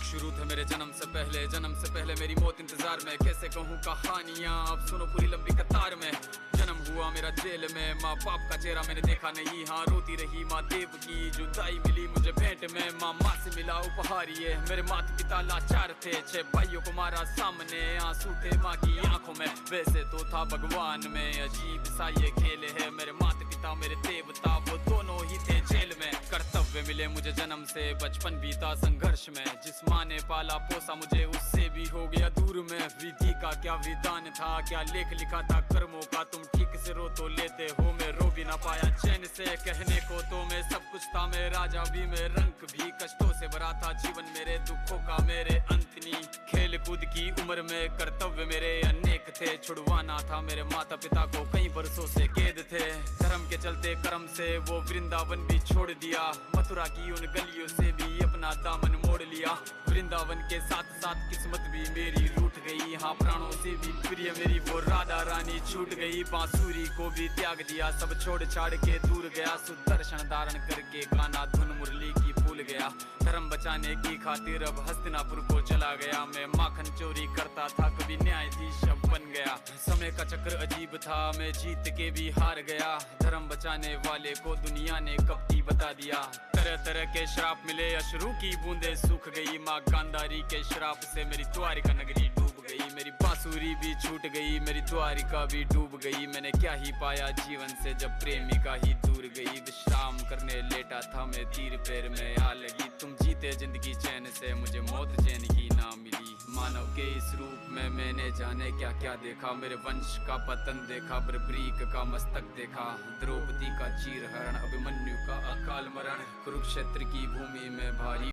शुरू थे मेरे जन्म से पहले मेरी मौत इंतजार में। कैसे कहूँ कहानियाँ, अब सुनो पूरी लंबी कतार में। जन्म हुआ मेरा जेल में, माँ बाप का चेहरा मैंने देखा नहीं। हाँ रोती रही माँ देव की, जुदाई मिली मुझे भेंट में। माँ से मिला उपहार ये, मेरे माता पिता लाचार थे। 6 भाइयों को मारा सामने, आंसू थे माँ की आंखों में। वैसे तो था भगवान में, अजीब सा ये खेल है। मेरे माता पिता मेरे देवता, वो दोनों ही थे जेल में। कर्तव्य मिले मुझे जन्म से, बचपन बीता संघर्ष में। जिस माँ ने पाला पोसा मुझे, उससे भी हो गया दूर में। विधि का क्या विधान था, क्या लेख लिखा था कर्मों का। तुम ठीक से रो तो लेते हो, मैं रो भी ना पाया चैन से। कहने को तो मैं सब कुछ था, मैं राजा भी, मैं रंक भी। कष्टों से भरा था जीवन मेरे, दुखों का मेरे अंत नहीं। खेल कूद की उम्र में कर्तव्य मेरे अनेक थे। छुड़वाना था मेरे माता पिता को, कई बरसों से कैद थे। धर्म के चलते कर्म से वो वृंदावन भी छोड़ दिया। मथुरा की उन गलियों से भी अपना दामन मोड़ लिया। वृंदावन के साथ साथ किस्मत भी मेरी रूठ गई। हाँ प्राणों से भी प्रिय मेरी वो राधा रानी छूट गई। बांसुरी को भी त्याग दिया, सब छोड़ छाड़ के दूर गया। सुदर्शन धारण करके गाना धुन मुरली की भूल गया। धर्म बचाने की खातिर अब हस्तिनापुर को चला गया। मैं माखन चोरी करता था, कभी न्यायाधीश अब बन गया। समय का चक्र अजीब था, मैं जीत के भी हार गया। धर्म बचाने वाले को दुनिया ने कपटी बता दिया। तरह तरह के श्राप मिले, अश्रु की बूंदे सूख गई। माँ गांधारी के श्राप से मेरी द्वारिका नगरी डूब गई। मेरी बांसुरी भी छूट गई, मेरी द्वारिका भी डूब गई। मैंने क्या ही पाया जीवन से, जब प्रेमिका ही दूर गई। विश्राम करने लेटा था मैं, तीर पैर में आ लगी। तुम जीते जिंदगी चैन से, मुझे मौत चैन की ना मिली। मानव के इस रूप में मैंने जाने क्या क्या देखा। मेरे वंश का पतन देखा, बर्बरीक का मस्तक देखा। द्रौपदी का चीरहरण, अभिमन्यु का अकाल मरण। कुरुक्षेत्र की भूमि में भारी